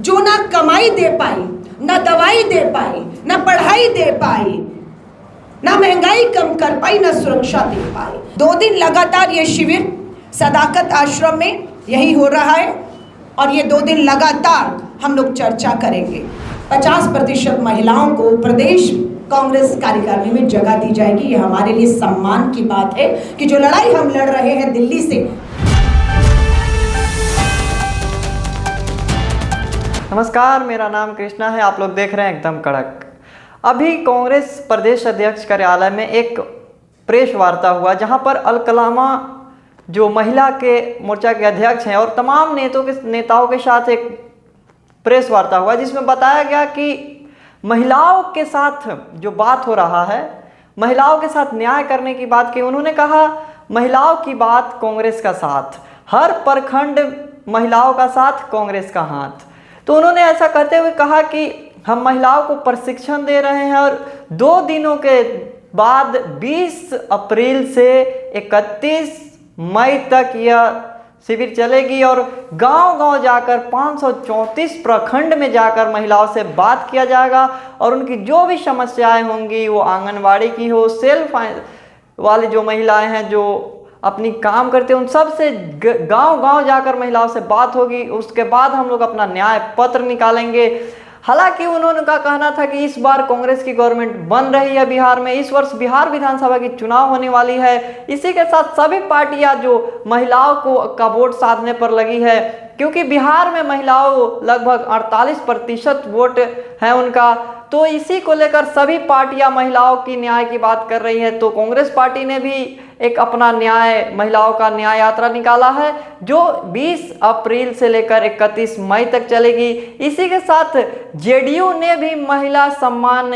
जो ना कमाई दे पाई, ना दवाई दे पाई, ना पढ़ाई दे पाई, ना महंगाई कम कर पाई, ना सुरक्षा दे पाई। 2 दिन लगातार ये शिविर सदाकत आश्रम में यही हो रहा है और ये 2 दिन लगातार हम लोग चर्चा करेंगे। 50% महिलाओं को प्रदेश कांग्रेस कार्यकारिणी में जगह दी जाएगी। ये हमारे लिए सम्मान की बात है कि जो लड़ाई हम लड़ रहे हैं दिल्ली से। नमस्कार, मेरा नाम कृष्णा है। आप लोग देख रहे हैं एकदम कड़क। अभी कांग्रेस प्रदेश अध्यक्ष कार्यालय में एक प्रेस वार्ता हुआ जहां पर अलकलामा जो महिला के मोर्चा के अध्यक्ष हैं और तमाम नेताओं के साथ एक प्रेस वार्ता हुआ जिसमें बताया गया कि महिलाओं के साथ जो बात हो रहा है, महिलाओं के साथ न्याय करने की बात की। उन्होंने कहा महिलाओं की बात कांग्रेस का साथ, हर प्रखंड महिलाओं का साथ, कांग्रेस का हाथ। तो उन्होंने ऐसा कहते हुए कहा कि हम महिलाओं को प्रशिक्षण दे रहे हैं और 2 दिनों के बाद 20 अप्रैल से 31 मई तक यह शिविर चलेगी और गांव-गांव जाकर 534 प्रखंड में जाकर महिलाओं से बात किया जाएगा और उनकी जो भी समस्याएं होंगी, वो आंगनवाड़ी की हो, सेल्फ वाली जो महिलाएं हैं जो अपनी काम करते हैं, उन सब से गांव-गांव जाकर महिलाओं से बात होगी। उसके बाद हम लोग अपना न्याय पत्र निकालेंगे। हालांकि उन्होंने का कहना था कि इस बार कांग्रेस की गवर्नमेंट बन रही है बिहार में, इस वर्ष बिहार विधानसभा की चुनाव होने वाली है। इसी के साथ सभी पार्टियां जो महिलाओं का वोट साधने पर लगी है, क्योंकि बिहार में महिलाओं लगभग 48% वोट है उनका, तो इसी को लेकर सभी पार्टियां महिलाओं की न्याय की बात कर रही है। तो कांग्रेस पार्टी ने भी एक अपना न्याय, महिलाओं का न्याय यात्रा निकाला है जो 20 अप्रैल से लेकर 31 मई तक चलेगी। इसी के साथ जेडीयू ने भी महिला सम्मान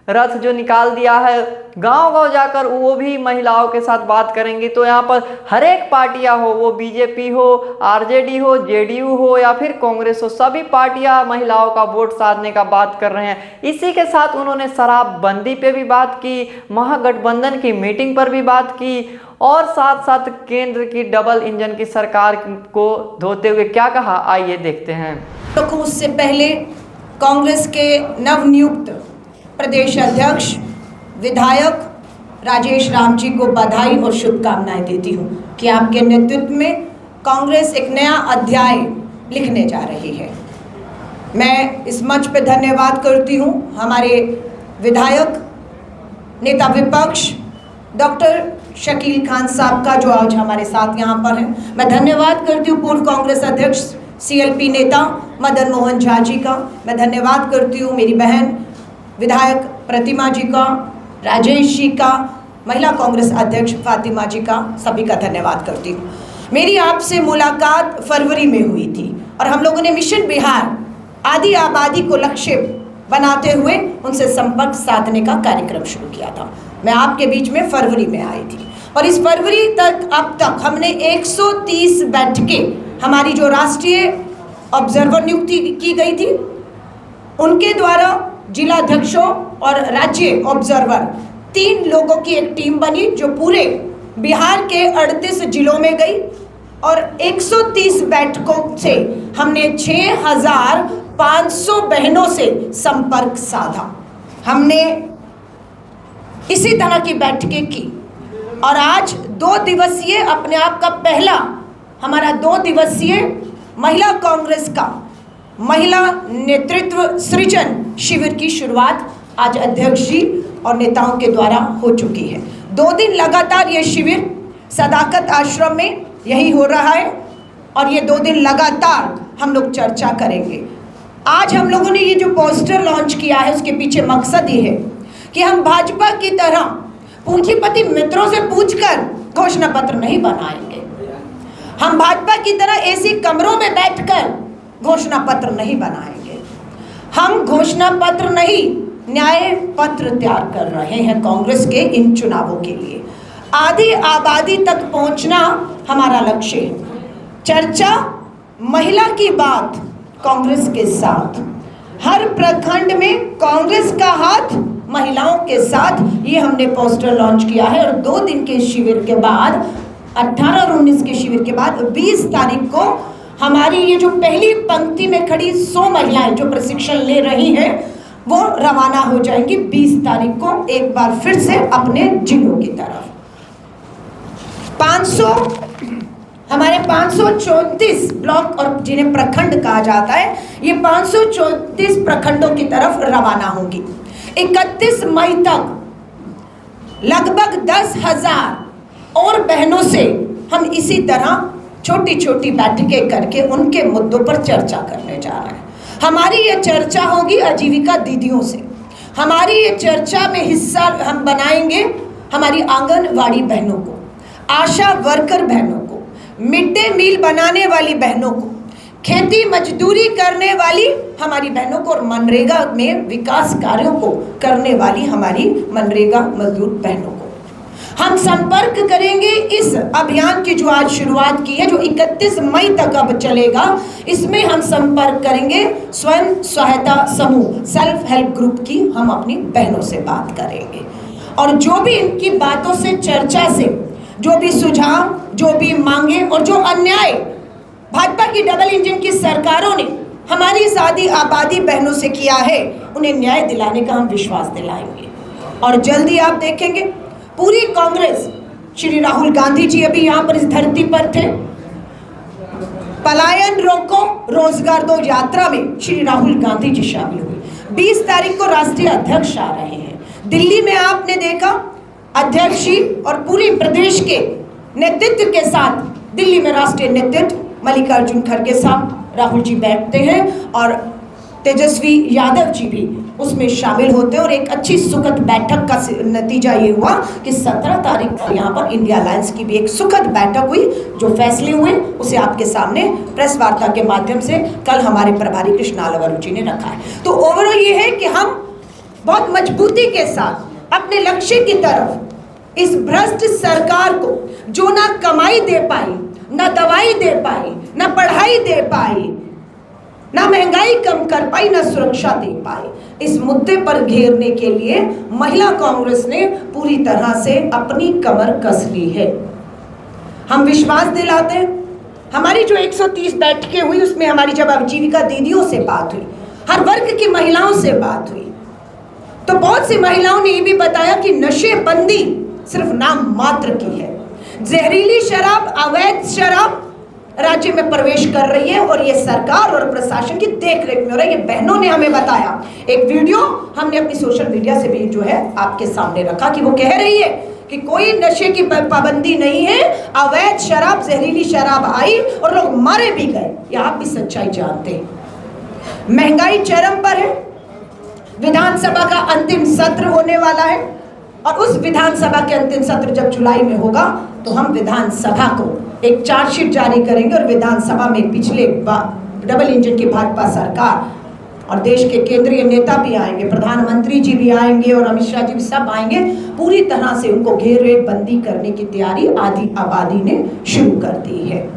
रथ जो निकाल दिया है, गांव-गांव जाकर वो भी महिलाओं के साथ बात करेंगी। तो यहाँ पर हर एक पार्टियां हो, वो बीजेपी हो, आरजेडी हो, जेडीयू हो या फिर कांग्रेस हो, सभी पार्टियां महिलाओं का वोट साधने का बात कर रहे हैं। इसी के साथ उन्होंने शराबबंदी पे भी बात की, महागठबंधन की मीटिंग पर भी बात की और साथ साथ केंद्र की डबल इंजन की सरकार को धोते हुए क्या कहा, आइए देखते हैं। तो उससे पहले कांग्रेस के नवनियुक्त प्रदेश अध्यक्ष विधायक राजेश राम जी को बधाई और शुभकामनाएं देती हूं कि आपके नेतृत्व में कांग्रेस एक नया अध्याय लिखने जा रही है। मैं इस मंच पे धन्यवाद करती हूं हमारे विधायक, नेता विपक्ष डॉक्टर शकील खान साहब का जो आज हमारे साथ यहां पर हैं। मैं धन्यवाद करती हूं पूर्व कांग्रेस अध्यक्ष सीएलपी नेता मदन मोहन झा जी का। मैं धन्यवाद करती हूं मेरी बहन विधायक प्रतिमा जी का, राजेश जी का, महिला कांग्रेस अध्यक्ष फातिमा जी का, सभी का धन्यवाद करती हूँ। मेरी आपसे मुलाकात फरवरी में हुई थी और हम लोगों ने मिशन बिहार आदि आबादी को लक्ष्य बनाते हुए उनसे संपर्क साधने का कार्यक्रम शुरू किया था। मैं आपके बीच में फरवरी में आई थी और इस फरवरी तक अब तक हमने 130 बैठकें, हमारी जो राष्ट्रीय ऑब्जर्वर नियुक्ति की गई थी उनके द्वारा जिलाध्यक्षों और राज्य ऑब्जर्वर 3 लोगों की एक टीम बनी जो पूरे बिहार के 38 जिलों में गई और 130 बैठकों से हमने 6500 बहनों से संपर्क साधा। हमने इसी तरह की बैठकें की और आज 2 दिवसीय अपने आप का पहला हमारा 2 दिवसीय महिला कांग्रेस का महिला नेतृत्व सृजन शिविर की शुरुआत आज अध्यक्ष जी और नेताओं के द्वारा हो चुकी है। 2 दिन लगातार ये शिविर सदाकत आश्रम में यही हो रहा है और ये 2 दिन लगातार हम लोग चर्चा करेंगे। आज हम लोगों ने ये जो पोस्टर लॉन्च किया है उसके पीछे मकसद ये है कि हम भाजपा की तरह पूंजीपति मित्रों से पूछकर घोषणा पत्र नहीं बनाएंगे। हम भाजपा की तरह ऐसी कमरों में बैठकर घोषणा पत्र नहीं बनाएंगे। हम घोषणा पत्र नहीं, न्याय पत्र तैयार कर रहे हैं कांग्रेस के इन चुनावों के लिए। आधी आबादी तक पहुंचना हमारा लक्ष्य है। चर्चा महिला की बात कांग्रेस के साथ, हर प्रखंड में कांग्रेस का हाथ महिलाओं के साथ, ये हमने पोस्टर लॉन्च किया है और 2 दिन के शिविर के बाद 18 और 19 के शिविर के बाद 20 तारीख को हमारी ये जो पहली पंक्ति में खड़ी 100 महिलाएं जो प्रशिक्षण ले रही हैं वो रवाना हो जाएंगी 20 तारीख को एक बार फिर से अपने जिलों की तरफ। 500 हमारे 534 ब्लॉक और जिन्हें प्रखंड कहा जाता है, ये 534 प्रखंडों की तरफ रवाना होंगी। 31 मई तक लगभग 10,000 और बहनों से हम इसी तरह छोटी छोटी बैठकें करके उनके मुद्दों पर चर्चा करने जा रहे हैं। हमारी ये चर्चा होगी आजीविका दीदियों से। हमारी ये चर्चा में हिस्सा हम बनाएंगे हमारी आंगनवाड़ी बहनों को, आशा वर्कर बहनों को, मिड डे मील बनाने वाली बहनों को, खेती मजदूरी करने वाली हमारी बहनों को और मनरेगा में विकास कार्यों को करने वाली हमारी मनरेगा मजदूर बहनों को। हम संपर्क करेंगे इस अभियान की जो आज शुरुआत की है, जो 31 मई तक अब चलेगा। इसमें हम संपर्क करेंगे स्वयं सहायता समूह, सेल्फ हेल्प ग्रुप की हम अपनी बहनों से बात करेंगे और जो भी इनकी बातों से, चर्चा से जो भी सुझाव, जो भी मांगे और जो अन्याय भाजपा की डबल इंजन की सरकारों ने हमारी इस आदि आबादी बहनों से किया है, उन्हें न्याय दिलाने का हम विश्वास दिलाएंगे। और जल्दी आप देखेंगे पूरी कांग्रेस, श्री राहुल गांधी जी अभी यहाँ पर इस धरती पर थे, पलायन रोको रोजगार दो यात्रा में श्री राहुल गांधी जी शामिल हुए। 20 तारीख को राष्ट्रीय अध्यक्ष आ रहे हैं। दिल्ली में आपने देखा अध्यक्ष जी और पूरी प्रदेश के नेतृत्व के साथ दिल्ली में राष्ट्रीय नेतृत्व मल्लिकार्जुन खड़गे साहब, राहुल जी बैठते हैं और तेजस्वी यादव जी भी उसमें शामिल होते हैं और एक अच्छी सुखद बैठक का नतीजा ये हुआ कि 17 तारीख को यहाँ पर इंडिया अलायंस की भी एक सुखद बैठक हुई। जो फैसले हुए उसे आपके सामने प्रेस वार्ता के माध्यम से कल हमारे प्रभारी कृष्णा अलवरू जी ने रखा है। तो ओवरऑल ये है कि हम बहुत मजबूती के साथ अपने लक्ष्य की तरफ इस भ्रष्ट सरकार को, जो ना कमाई दे पाई, ना दवाई दे पाई, ना पढ़ाई दे पाई, ना महंगाई कम कर पाई, ना सुरक्षा दे पाई, इस मुद्दे पर घेरने के लिए महिला कांग्रेस ने पूरी तरह से अपनी कमर कस ली है। हम विश्वास दिलाते हैं, हमारी जो 130 बैठकें हुई उसमें हमारी जब आजीविका दीदियों से बात हुई, हर वर्ग की महिलाओं से बात हुई, तो बहुत सी महिलाओं ने ये भी बताया कि नशेबंदी सिर्फ नाम मात्र की है। जहरीली शराब, अवैध शराब राज्य में प्रवेश कर रही है और ये सरकार और प्रशासन की देखरेख में हो रहा है। ये बहनों ने हमें बताया। एक वीडियो हमने अपनी सोशल मीडिया से भी जो है आपके सामने रखा कि वो कह रही है कि कोई नशे की पाबंदी नहीं है, अवैध शराब, जहरीली शराब आई और लोग मारे भी गए। ये आप भी सच्चाई जानते हैं। महंगाई चरम पर है। विधानसभा का अंतिम सत्र होने वाला है और उस विधानसभा के अंतिम सत्र जब जुलाई में होगा तो हम विधानसभा को एक चार्जशीट जारी करेंगे और विधानसभा में पिछले डबल इंजन की भाजपा सरकार और देश के केंद्रीय नेता भी आएंगे, प्रधानमंत्री जी भी आएंगे और अमित शाह जी भी सब आएंगे। पूरी तरह से उनको घेरेबंदी करने की तैयारी आदि आबादी ने शुरू कर दी है।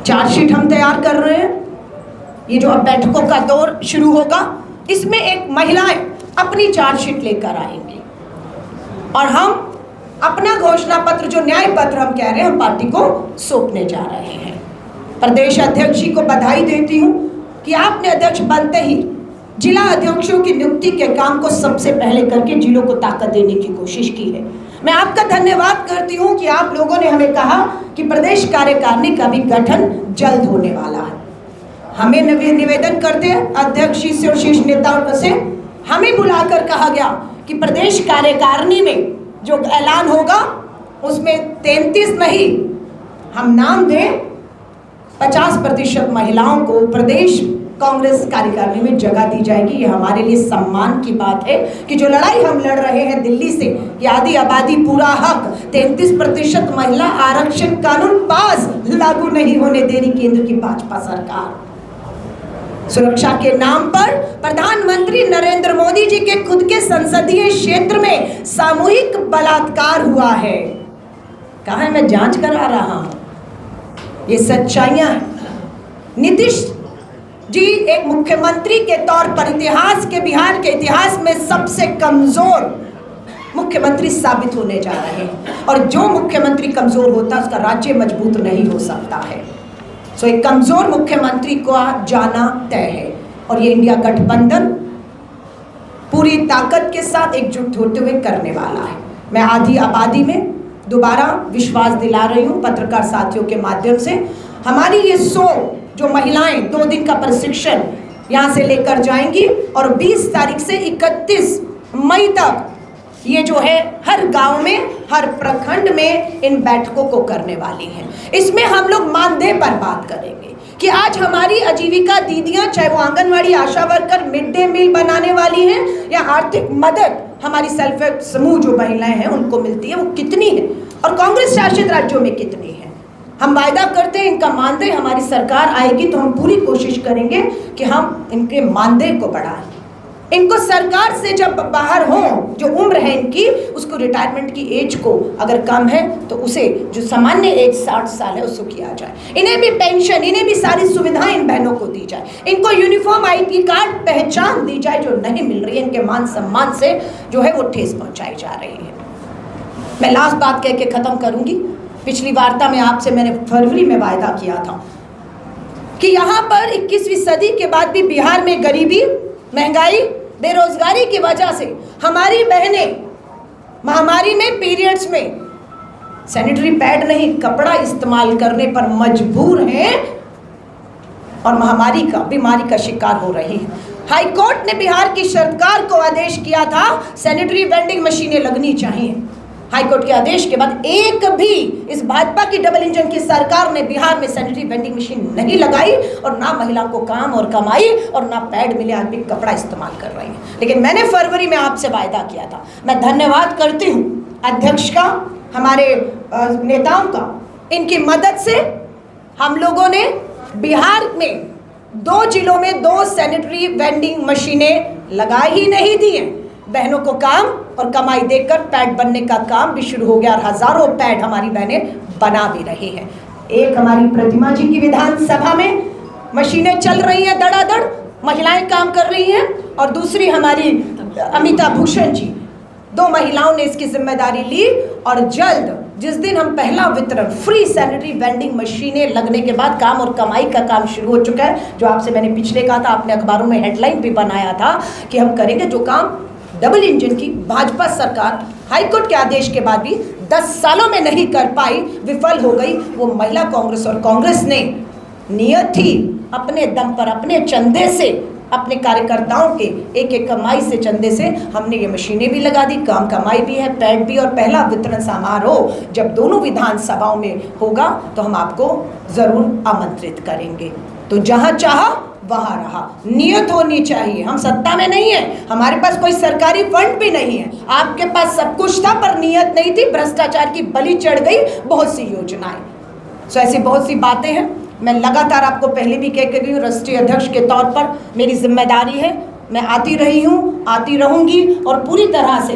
चार्जशीट हम तैयार कर रहे हैं। ये जो अब बैठकों का दौर शुरू होगा, इसमें एक महिलाएं अपनी चार्जशीट लेकर आएंगी और हम अपना घोषणा पत्र, जो न्याय पत्र हम कह रहे हैं, हम पार्टी को सौंपने जा रहे हैं। प्रदेश अध्यक्ष जी को बधाई देती हूं कि आपने अध्यक्ष बनते ही जिला अध्यक्षों की नियुक्ति के काम को सबसे पहले करके जिलों को ताकत देने की कोशिश की है। मैं आपका धन्यवाद करती हूं कि आप लोगों ने हमें कहा कि प्रदेश कार्यकारिणी का भी गठन जल्द होने वाला है। हमें निवेदन करते हैं अध्यक्ष जी से और शीर्ष नेताओं से, हमें बुलाकर कहा गया कि प्रदेश कार्यकारिणी में जो ऐलान होगा उसमें 33 नहीं, हम नाम दें 50% महिलाओं को प्रदेश कांग्रेस कार्यकारिणी में जगह दी जाएगी। ये हमारे लिए सम्मान की बात है कि जो लड़ाई हम लड़ रहे हैं दिल्ली से, ये आदि आबादी पूरा हक, 33% महिला आरक्षण कानून पास लागू नहीं होने दे रही केंद्र की भाजपा सरकार। सुरक्षा के नाम पर प्रधानमंत्री नरेंद्र मोदी जी के खुद के संसदीय क्षेत्र में सामूहिक बलात्कार हुआ है। कहा है, मैं जांच करा रहा हूं। ये सच्चाइयां हैं। नीतीश जी एक मुख्यमंत्री के तौर पर इतिहास के, बिहार के इतिहास में सबसे कमजोर मुख्यमंत्री साबित होने जा रहे हैं और जो मुख्यमंत्री कमजोर होता है उसका राज्य मजबूत नहीं हो सकता है। सो एक कमजोर मुख्यमंत्री को जाना तय है और ये इंडिया गठबंधन पूरी ताकत के साथ एकजुट होते हुए करने वाला है। मैं आधी आबादी में दोबारा विश्वास दिला रही हूँ पत्रकार साथियों के माध्यम से। हमारी ये 100 जो महिलाएं 2 दिन का प्रशिक्षण यहाँ से लेकर जाएंगी और 20 तारीख से 31 मई तक ये जो है हर गांव में, हर प्रखंड में इन बैठकों को करने वाली हैं। इसमें हम लोग मानदेय पर बात करेंगे कि आज हमारी आजीविका दीदियां, चाहे वो आंगनवाड़ी, आशा वर्कर, मिड डे मील बनाने वाली हैं या आर्थिक मदद हमारी सेल्फ हेल्प समूह जो महिलाएं हैं उनको मिलती है, वो कितनी है और कांग्रेस शासित राज्यों में कितनी है। हम वायदा करते हैं इनका मानदेय, हमारी सरकार आएगी तो हम पूरी कोशिश करेंगे कि हम इनके मानदेय को बढ़ाएं। इनको सरकार से जब बाहर हो, जो उम्र है इनकी, उसको रिटायरमेंट की एज को अगर कम है तो उसे जो सामान्य एज 60 साल है उसको किया जाए। इन्हें भी पेंशन, इन्हें भी सारी सुविधाएं इन बहनों को दी जाए। इनको यूनिफॉर्म ID कार्ड पहचान दी जाए जो नहीं मिल रही है। इनके मान सम्मान से जो है वो ठेस पहुंचाई जा रही है। मैं लास्ट बात कह के खत्म करूंगी। पिछली वार्ता में आपसे मैंने फरवरी में वायदा किया था कि यहाँ पर 21वीं सदी के बाद भी बिहार में गरीबी, महंगाई, बेरोजगारी की वजह से हमारी बहनें महामारी में, पीरियड्स में सैनिटरी पैड नहीं, कपड़ा इस्तेमाल करने पर मजबूर हैं और महामारी का, बीमारी का शिकार हो रही हैं। हाई कोर्ट ने बिहार की सरकार को आदेश किया था सैनिटरी वेंडिंग मशीनें लगनी चाहिए। हाई कोर्ट के आदेश के बाद एक भी इस भाजपा की डबल इंजन की सरकार ने बिहार में सैनिटरी वेंडिंग मशीन नहीं लगाई और ना महिला को काम और कमाई और ना पैड मिले, आदमी कपड़ा इस्तेमाल कर रही है। लेकिन मैंने फरवरी में आपसे वायदा किया था। मैं धन्यवाद करती हूँ अध्यक्ष का, हमारे नेताओं का। इनकी मदद से हम लोगों ने बिहार में 2 जिलों में 2 सैनिटरी वेंडिंग मशीनें लगा ही नहीं दी हैं। बहनों को काम और कमाई देकर पैड बनने का काम भी शुरू हो गया और हजारों पैड हमारी बहनें बना भी रही हैं। एक हमारी प्रतिमा जी की विधानसभा में मशीनें चल रही हैं, धड़ाधड़ महिलाएं काम कर रही हैं, और दूसरी हमारी अमिता भूषण जी, 2 महिलाओं ने इसकी जिम्मेदारी ली। और जल्द जिस दिन हम पहला वितरण फ्री सैनिटरी वेंडिंग मशीनें लगने के बाद काम और कमाई का काम शुरू हो चुका है, जो आपसे मैंने पिछले कहा था, आपने अखबारों में हेडलाइन भी बनाया था कि हम करेंगे, जो काम डबल इंजन की भाजपा सरकार हाईकोर्ट के आदेश के बाद भी 10 सालों में नहीं कर पाई, विफल हो गई। वो महिला कांग्रेस और कांग्रेस ने नियत थी अपने दम पर, अपने चंदे से, अपने कार्यकर्ताओं के एक कमाई से, चंदे से हमने ये मशीनें भी लगा दी, काम कमाई भी है, पैड भी, और पहला वितरण समारोह जब दोनों विधानसभाओं में होगा तो हम आपको जरूर आमंत्रित करेंगे। तो जहां चाहा वहां रहा, नियत होनी चाहिए। हम सत्ता में नहीं है, हमारे पास कोई सरकारी फंड भी नहीं है, आपके पास सब कुछ था पर नियत नहीं थी, भ्रष्टाचार की बलि चढ़ गई बहुत सी योजनाएं। सो ऐसी बहुत सी बातें हैं। मैं लगातार आपको पहले भी कह के गई हूँ, राष्ट्रीय अध्यक्ष के तौर पर मेरी जिम्मेदारी है, मैं आती रही हूँ, आती रहूंगी और पूरी तरह से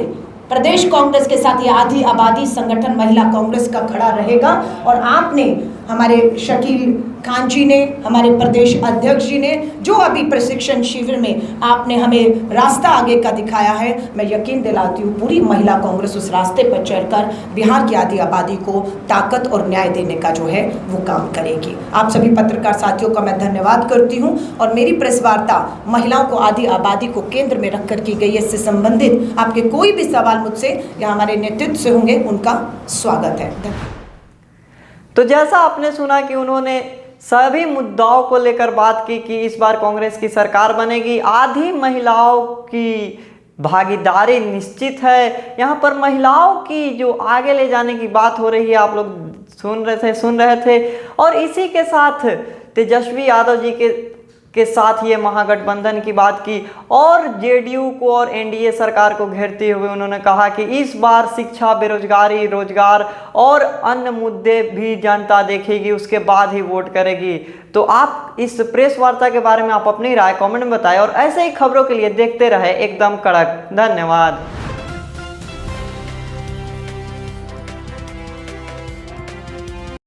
प्रदेश कांग्रेस के साथ ये आधी आबादी संगठन महिला कांग्रेस का खड़ा रहेगा। और आपने, हमारे शकील खान जी ने, हमारे प्रदेश अध्यक्ष जी ने, जो अभी प्रशिक्षण शिविर में आपने हमें रास्ता आगे का दिखाया है, मैं यकीन दिलाती हूँ पूरी महिला कांग्रेस उस रास्ते पर चलकर बिहार की आधी आबादी को ताकत और न्याय देने का जो है वो काम करेगी। आप सभी पत्रकार साथियों का मैं धन्यवाद करती हूँ। और मेरी प्रेस वार्ता महिलाओं को, आधी आबादी को केंद्र में रखकर की गई, इससे संबंधित आपके कोई भी सवाल मुझसे या हमारे नेतृत्व से होंगे, उनका स्वागत है। तो जैसा आपने सुना कि उन्होंने सभी मुद्दाओं को लेकर बात की कि इस बार कांग्रेस की सरकार बनेगी, आधी महिलाओं की भागीदारी निश्चित है, यहाँ पर महिलाओं की जो आगे ले जाने की बात हो रही है, आप लोग सुन रहे थे। और इसी के साथ तेजस्वी यादव जी के साथ ये महागठबंधन की बात की और जेडीयू को और एनडीए सरकार को घेरते हुए उन्होंने कहा कि इस बार शिक्षा, बेरोजगारी, रोजगार और अन्य मुद्दे भी जनता देखेगी, उसके बाद ही वोट करेगी। तो आप इस प्रेस वार्ता के बारे में आप अपनी राय कमेंट में बताएं और ऐसे ही खबरों के लिए देखते रहे एकदम कड़क। धन्यवाद।